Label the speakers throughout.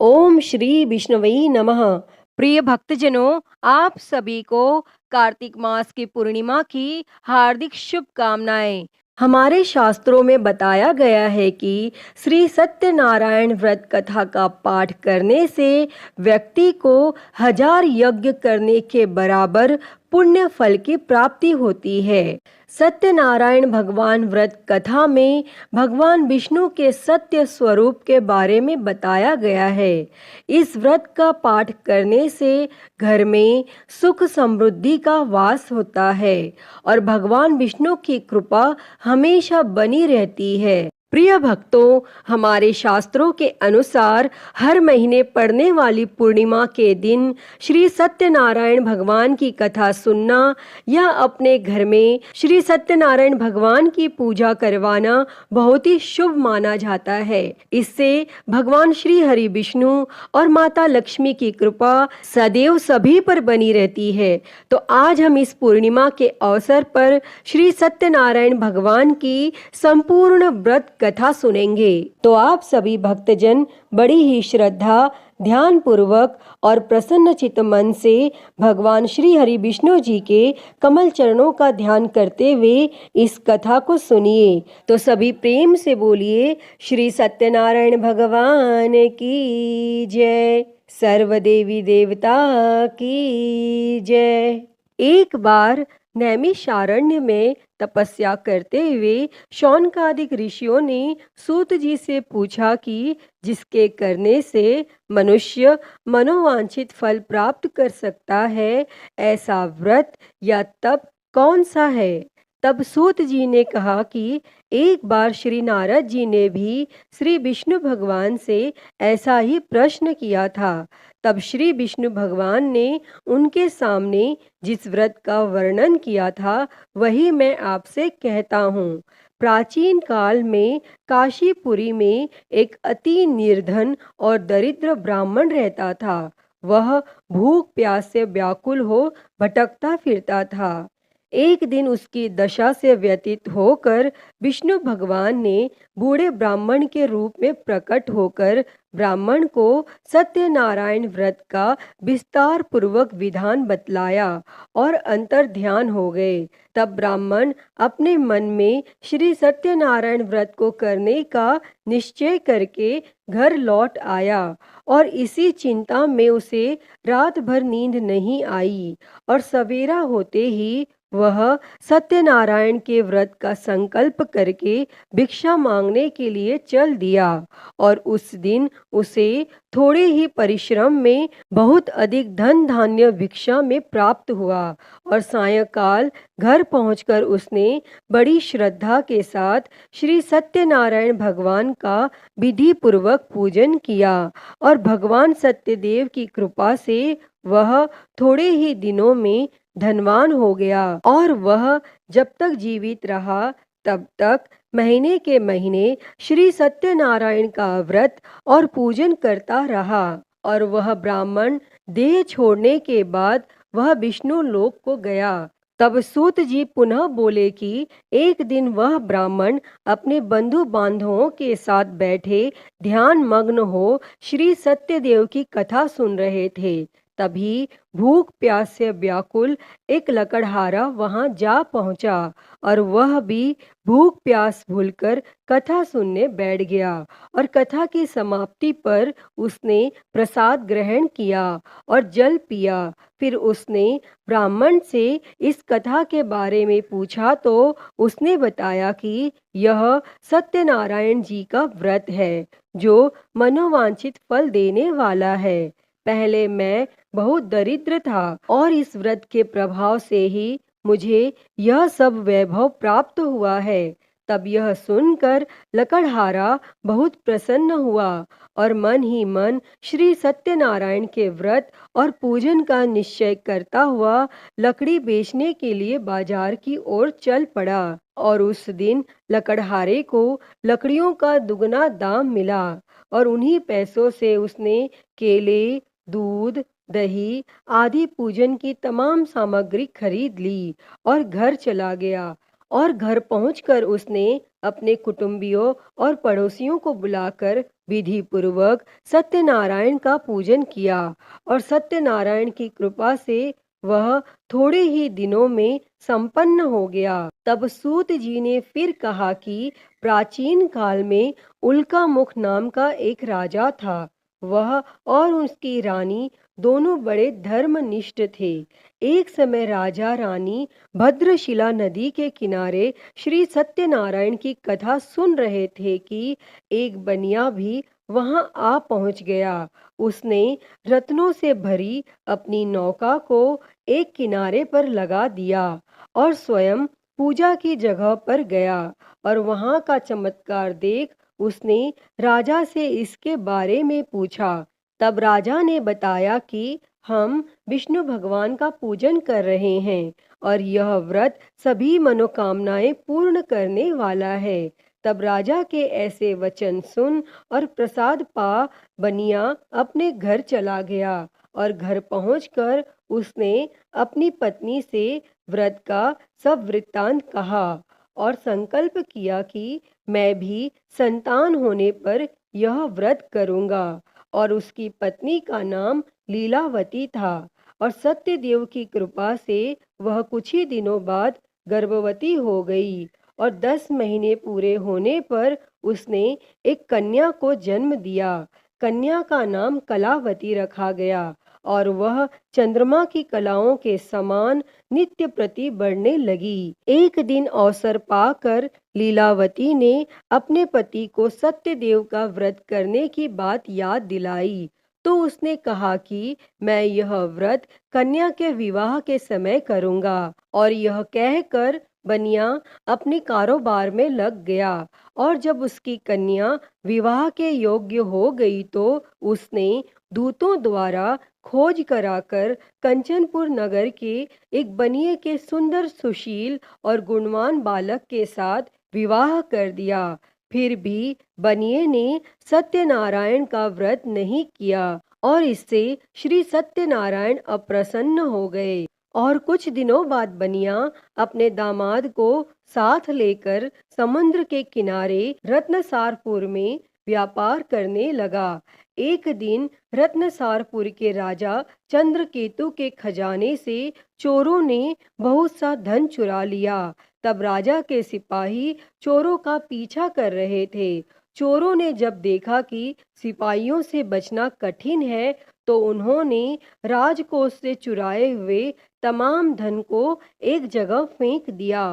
Speaker 1: ओम श्री विष्णुवै नमः। प्रिय भक्तजनों, आप सभी को कार्तिक मास की पूर्णिमा की हार्दिक शुभकामनाएं। हमारे शास्त्रों में बताया गया है कि श्री सत्यनारायण व्रत कथा का पाठ करने से व्यक्ति को 1000 यज्ञ करने के बराबर पुण्य फल की प्राप्ति होती है। सत्यनारायण भगवान व्रत कथा में भगवान विष्णु के सत्य स्वरूप के बारे में बताया गया है। इस व्रत का पाठ करने से घर में सुख समृद्धि का वास होता है और भगवान विष्णु की कृपा हमेशा बनी रहती है। प्रिय भक्तों, हमारे शास्त्रों के अनुसार हर महीने पड़ने वाली पूर्णिमा के दिन श्री सत्यनारायण भगवान की कथा सुनना या अपने घर में श्री सत्यनारायण भगवान की पूजा करवाना बहुत ही शुभ माना जाता है। इससे भगवान श्री हरि विष्णु और माता लक्ष्मी की कृपा सदैव सभी पर बनी रहती है। तो आज हम इस पूर्णिमा के अवसर पर श्री सत्यनारायण भगवान की संपूर्ण व्रत कथा सुनेंगे। तो आप सभी भक्तजन बड़ी ही श्रद्धा, ध्यान पूर्वक और प्रसन्न चित्त मन से भगवान श्री हरि विष्णु जी के कमल चरणों का ध्यान करते हुए इस कथा को सुनिए। तो सभी प्रेम से बोलिए, श्री सत्यनारायण भगवान की जय, सर्व देवी देवता की जय। एक बार नैमिषारण्य में तपस्या करते हुए शौनकादिक ऋषियों ने सूत जी से पूछा कि जिसके करने से मनुष्य मनोवांछित फल प्राप्त कर सकता है, ऐसा व्रत या तप कौन सा है। तब सूत जी ने कहा कि एक बार श्री नारद जी ने भी श्री विष्णु भगवान से ऐसा ही प्रश्न किया था। तब श्री विष्णु भगवान ने उनके सामने जिस व्रत का वर्णन किया था वही मैं आपसे कहता हूँ। प्राचीन काल में काशीपुरी में एक अति निर्धन और दरिद्र ब्राह्मण रहता था। वह भूख प्यास से व्याकुल हो भटकता फिरता था। एक दिन उसकी दशा से व्यतीत होकर विष्णु भगवान ने बूढ़े ब्राह्मण के रूप में प्रकट होकर ब्राह्मण को सत्यनारायण व्रत का विस्तार पूर्वक विधान बतलाया और अंतर ध्यान हो गए। तब ब्राह्मण अपने मन में श्री सत्यनारायण व्रत को करने का निश्चय करके घर लौट आया और इसी चिंता में उसे रात भर नींद नहीं आई और सवेरा होते ही वह सत्यनारायण के व्रत का संकल्प करके भिक्षा मांगने के लिए चल दिया और उस दिन उसे थोड़े ही परिश्रम में बहुत अधिक धन धान्य भिक्षा में प्राप्त हुआ और सायंकाल घर पहुंचकर उसने बड़ी श्रद्धा के साथ श्री सत्यनारायण भगवान का विधि पूर्वक पूजन किया और भगवान सत्यदेव की कृपा से वह थोड़े ही दिनों में धनवान हो गया और वह जब तक जीवित रहा तब तक महीने के महीने श्री सत्यनारायण का व्रत और पूजन करता रहा। और वह ब्राह्मण देह छोड़ने के बाद वह विष्णु लोक को गया। तब सूत जी पुनः बोले कि एक दिन वह ब्राह्मण अपने बंधु बांधवों के साथ बैठे ध्यान मग्न हो श्री सत्यदेव की कथा सुन रहे थे। तभी भूख प्यास से व्याकुल एक लकड़हारा वहां जा पहुंचा और वह भी भूख प्यास भूलकर कथा सुनने बैठ गया और कथा की समाप्ति पर उसने प्रसाद ग्रहण किया और जल पिया। फिर उसने ब्राह्मण से इस कथा के बारे में पूछा तो उसने बताया कि यह सत्यनारायण जी का व्रत है जो मनोवांछित फल देने वाला है। पहले मैं बहुत दरिद्र था और इस व्रत के प्रभाव से ही मुझे यह सब वैभव प्राप्त हुआ है। तब यह सुनकर लकड़हारा बहुत प्रसन्न हुआ और मन ही मन श्री सत्यनारायण के व्रत और पूजन का निश्चय करता हुआ लकड़ी बेचने के लिए बाजार की ओर चल पड़ा और उस दिन लकड़हारे को लकड़ियों का दुगना दाम मिला और उन्हीं पैसों से उसने केले, दूध, दही आदि पूजन की तमाम सामग्री खरीद ली और घर चला गया और घर पहुंचकर उसने अपने कुटुंबियों और पड़ोसियों को बुलाकर विधि पूर्वक सत्यनारायण का पूजन किया और सत्यनारायण की कृपा से वह थोड़े ही दिनों में संपन्न हो गया। तब सूत जी ने फिर कहा कि प्राचीन काल में उल्का मुख नाम का एक राजा था। वह और उसकी रानी दोनों बड़े धर्मनिष्ठ थे। एक समय राजा रानी भद्रशिला नदी के किनारे श्री सत्यनारायण की कथा सुन रहे थे कि एक बनिया भी वहां आ पहुंच गया। उसने रत्नों से भरी अपनी नौका को एक किनारे पर लगा दिया और स्वयं पूजा की जगह पर गया और वहां का चमत्कार देख उसने राजा से इसके बारे में पूछा। तब राजा ने बताया कि हम विष्णु भगवान का पूजन कर रहे हैं और यह व्रत सभी मनोकामनाएं पूर्ण करने वाला है। तब राजा के ऐसे वचन सुन और प्रसाद पा बनिया अपने घर चला गया और घर पहुंचकर उसने अपनी पत्नी से व्रत का सब वृत्तांत कहा और संकल्प किया कि मैं भी संतान होने पर यह व्रत करूंगा। और उसकी पत्नी का नाम लीलावती था और सत्यदेव की कृपा से वह कुछ ही दिनों बाद गर्भवती हो गई और 10 महीने पूरे होने पर उसने एक कन्या को जन्म दिया। कन्या का नाम कलावती रखा गया और वह चंद्रमा की कलाओं के समान नित्य प्रति बढ़ने लगी। एक दिन अवसर पाकर लीलावती ने अपने पति को सत्यदेव का व्रत करने की बात याद दिलाई तो उसने कहा कि मैं यह व्रत कन्या के विवाह के समय करूंगा। और यह कहकर बनिया अपने कारोबार में लग गया और जब उसकी कन्या विवाह के योग्य हो गई तो उसने दूतों द्वारा खोज कराकर कंचनपुर नगर के एक बनिए के सुंदर सुशील और गुणवान बालक के साथ विवाह कर दिया। फिर भी बनिए ने सत्यनारायण का व्रत नहीं किया और इससे श्री सत्यनारायण अप्रसन्न हो गए। और कुछ दिनों बाद बनिया अपने दामाद को साथ लेकर समुद्र के किनारे रत्नसारपुर में व्यापार करने लगा। एक दिन रत्नसारपुर के राजा चंद्रकेतु के खजाने से चोरों ने बहुत सा धन चुरा लिया। तब राजा के सिपाही चोरों का पीछा कर रहे थे। चोरों ने जब देखा कि सिपाहियों से बचना कठिन है तो उन्होंने राजकोष से चुराए हुए तमाम धन को एक जगह फेंक दिया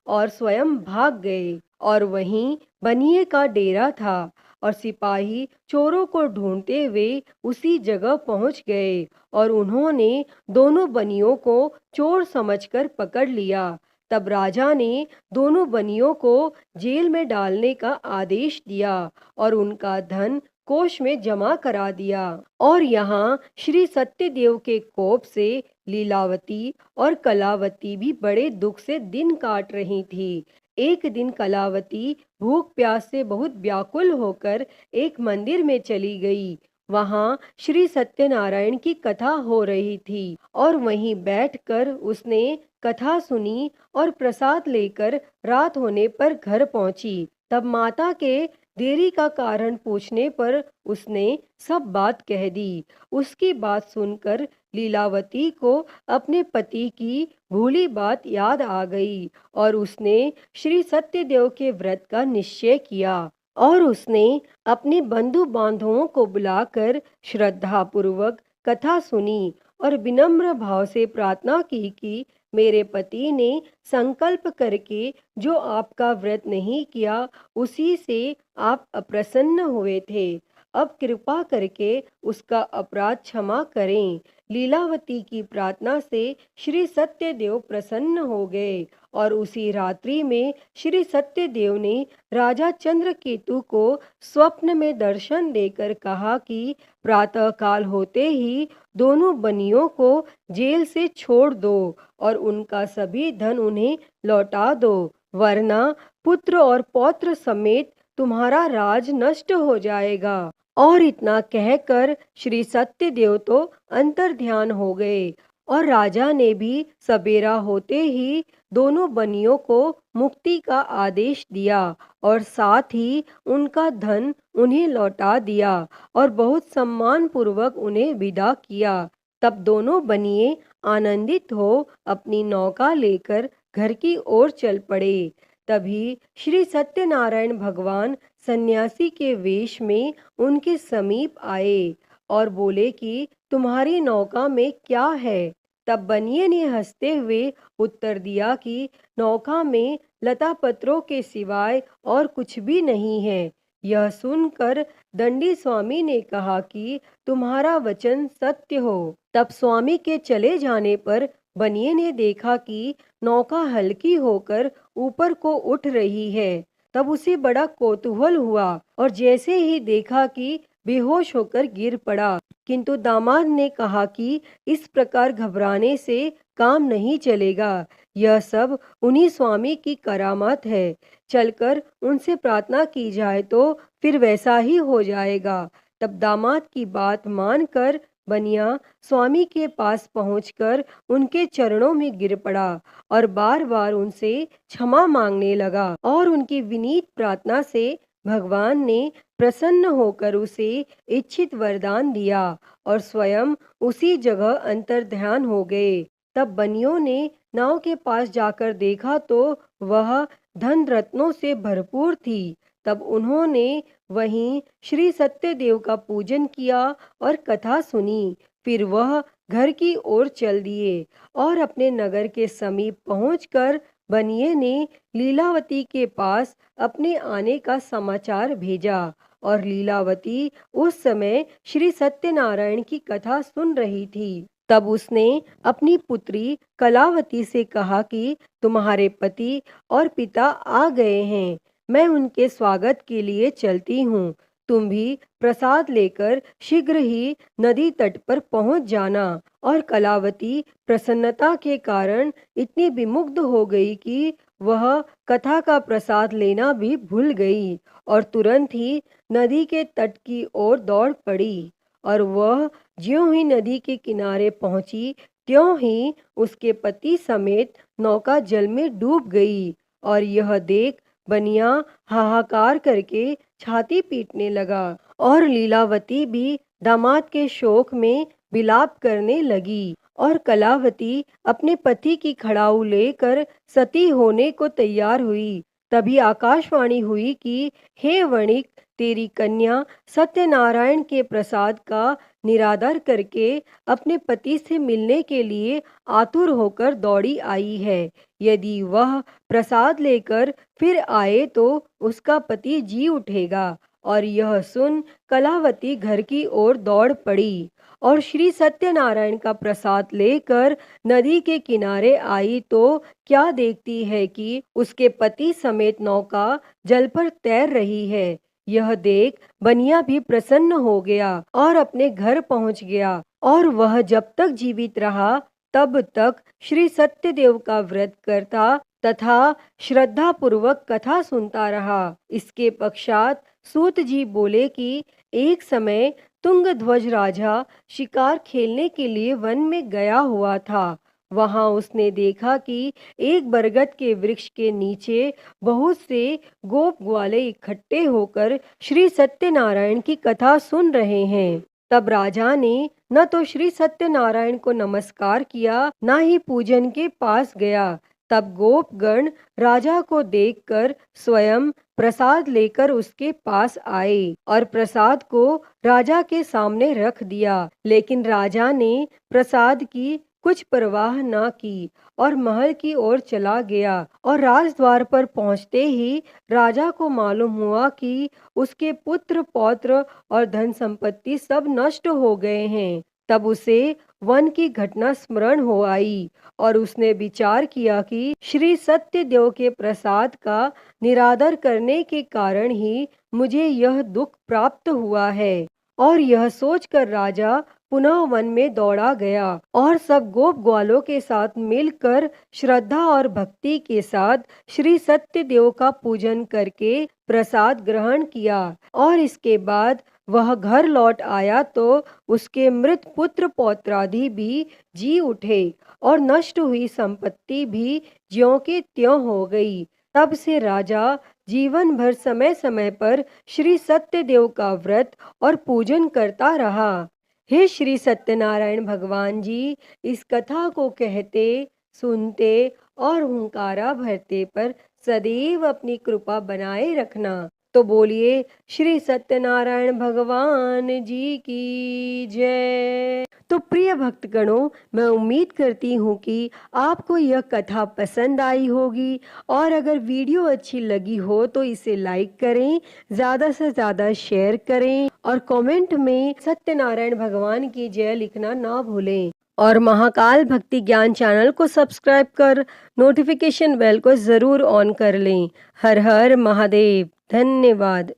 Speaker 1: और स्वयं भाग गए। और वहीं बनिए का डेरा था और सिपाही चोरों को ढूंढते हुए उसी जगह पहुंच गए और उन्होंने दोनों बनियों को चोर समझकर पकड़ लिया। तब राजा ने दोनों बनियों को जेल में डालने का आदेश दिया और उनका धन कोष में जमा करा दिया। और यहाँ श्री सत्यदेव के कोप से लीलावती और कलावती भी बड़े दुख से दिन काट रही थी। एक दिन कलावती भूख प्यास से बहुत व्याकुल होकर एक मंदिर में चली गई। वहां श्री सत्यनारायण की कथा हो रही थी और वहीं बैठकर उसने कथा सुनी और प्रसाद लेकर रात होने पर घर पहुंची। तब माता के देरी का कारण पूछने पर उसने सब बात कह दी। उसकी बात सुनकर लीलावती को अपने पति की भूली बात याद आ गई और उसने श्री सत्यदेव के व्रत का निश्चय किया और उसने अपने बंधु बांधवों को बुलाकर श्रद्धा पूर्वक कथा सुनी और विनम्र भाव से प्रार्थना की कि मेरे पति ने संकल्प करके जो आपका व्रत नहीं किया उसी से आप अप्रसन्न हुए थे। अब कृपा करके उसका अपराध क्षमा करें। लीलावती की प्रार्थना से श्री सत्यदेव प्रसन्न हो गए और उसी रात्रि में श्री सत्यदेव ने राजा चंद्रकेतु को स्वप्न में दर्शन देकर कहा कि प्रातः काल होते ही दोनों बनियों को जेल से छोड़ दो और उनका सभी धन उन्हें लौटा दो, वरना पुत्र और पौत्र समेत तुम्हारा राज नष्ट हो जाएगा। और इतना कहकर श्री सत्यदेव तो अंतर ध्यान हो गए और राजा ने भी सबेरा होते ही दोनों बनियों को मुक्ति का आदेश दिया और साथ ही उनका धन उन्हें लौटा दिया और बहुत सम्मान पूर्वक उन्हें विदा किया। तब दोनों बनिए आनंदित हो अपनी नौका लेकर घर की ओर चल पड़े। तभी श्री सत्यनारायण भगवान सन्यासी के वेश में उनके समीप आए और बोले कि तुम्हारी नौका में क्या है। तब बनिए ने हंसते हुए उत्तर दिया कि नौका में लता पत्रों के सिवाय और कुछ भी नहीं है। यह सुनकर दंडी स्वामी ने कहा कि तुम्हारा वचन सत्य हो। तब स्वामी के चले जाने पर बनिए ने देखा कि नौका हल्की होकर ऊपर को उठ रही है। तब उसे बड़ा कौतूहल हुआ और जैसे ही देखा कि बेहोश होकर गिर पड़ा। किंतु दामाद ने कहा कि इस प्रकार घबराने से काम नहीं चलेगा, यह सब उन्हीं स्वामी की करामात है। चलकर उनसे प्रार्थना की जाए तो फिर वैसा ही हो जाएगा। तब दामाद की बात मानकर बनिया स्वामी के पास पहुंचकर उनके चरणों में गिर पड़ा और बार बार उनसे क्षमा मांगने लगा और उनकी विनीत प्रार्थना से भगवान ने प्रसन्न होकर उसे इच्छित वरदान दिया और स्वयं उसी जगह अंतर्ध्यान हो गए। तब बनियों ने नाव के पास जाकर देखा तो वह धन रत्नों से भरपूर थी। तब उन्होंने वहीं श्री सत्यदेव का पूजन किया और कथा सुनी। फिर वह घर की ओर चल दिए और अपने नगर के समीप पहुंचकर बनिए ने लीलावती के पास अपने आने का समाचार भेजा और लीलावती उस समय श्री सत्यनारायण की कथा सुन रही थी। तब उसने अपनी पुत्री कलावती से कहा कि तुम्हारे पति और पिता आ गए हैं, मैं उनके स्वागत के लिए चलती हूँ। तुम भी प्रसाद लेकर शीघ्र ही नदी तट पर पहुंच जाना। और कलावती प्रसन्नता के कारण इतनी विमुग्ध हो गई कि वह कथा का प्रसाद लेना भी भूल गई और तुरंत ही नदी के तट की ओर दौड़ पड़ी। और वह ज्यों ही नदी के किनारे पहुंची त्यों ही उसके पति समेत नौका जल में डूब गई। और यह देख बनिया हाहाकार करके छाती पीटने लगा और लीलावती भी दामाद के शोक में विलाप करने लगी। और कलावती अपने पति की खड़ाऊ लेकर सती होने को तैयार हुई। तभी आकाशवाणी हुई कि हे वणिक, तेरी कन्या सत्यनारायण के प्रसाद का निरादर करके अपने पति से मिलने के लिए आतुर होकर दौड़ी आई है। यदि वह प्रसाद लेकर फिर आए तो उसका पति जी उठेगा। और यह सुन कलावती घर की ओर दौड़ पड़ी और श्री सत्यनारायण का प्रसाद लेकर नदी के किनारे आई तो क्या देखती है कि उसके पति समेत नौका जल पर तैर रही है। यह देख बनिया भी प्रसन्न हो गया और अपने घर पहुंच गया। और वह जब तक जीवित रहा तब तक श्री सत्यदेव का व्रत करता तथा श्रद्धा पूर्वक कथा सुनता रहा। इसके पश्चात सूत जी बोले कि एक समय तुंगध्वज राजा शिकार खेलने के लिए वन में गया हुआ था। वहां उसने देखा कि एक बरगद के वृक्ष के नीचे बहुत से गोप ग्वाले इकट्ठे होकर श्री सत्यनारायण की कथा सुन रहे हैं। तब राजा ने न तो श्री सत्यनारायण को नमस्कार किया, न ही पूजन के पास गया। तब गोपगण राजा को देखकर स्वयं प्रसाद लेकर उसके पास आए और प्रसाद को राजा के सामने रख दिया। लेकिन राजा ने प्रसाद की कुछ परवाह न की और महल की ओर चला गया। और राजद्वार पर पहुंचते ही राजा को मालूम हुआ कि उसके पुत्र पौत्र और धन संपत्ति सब नष्ट हो गए हैं। तब उसे वन की घटना स्मरण हो आई और उसने विचार किया कि श्री सत्यदेव के प्रसाद का निरादर करने के कारण ही मुझे यह दुख प्राप्त हुआ है। और यह सोचकर राजा पुनः वन में दौड़ा गया और सब गोप ग्वालों के साथ मिलकर श्रद्धा और भक्ति के साथ श्री सत्यदेव का पूजन करके प्रसाद ग्रहण किया। और इसके बाद वह घर लौट आया तो उसके मृत पुत्र पौत्रादि भी जी उठे और नष्ट हुई संपत्ति भी ज्यों की त्यों हो गई। तब से राजा जीवन भर समय समय पर श्री सत्यदेव का व्रत और पूजन करता रहा। हे श्री सत्यनारायण भगवान जी, इस कथा को कहते, सुनते और हुंकारा भरते पर सदैव अपनी कृपा बनाए रखना। तो बोलिए श्री सत्यनारायण भगवान जी की जय। तो प्रिय भक्तगणों, मैं उम्मीद करती हूँ कि आपको यह कथा पसंद आई होगी, और अगर वीडियो अच्छी लगी हो तो इसे लाइक करें, ज़्यादा से ज़्यादा शेयर करें और कमेंट में सत्यनारायण भगवान की जय लिखना ना भूलें। और महाकाल भक्ति ज्ञान चैनल को सब्सक्राइब कर नोटिफिकेशन बेल को ज़रूर ऑन कर लें। हर हर महादेव। धन्यवाद।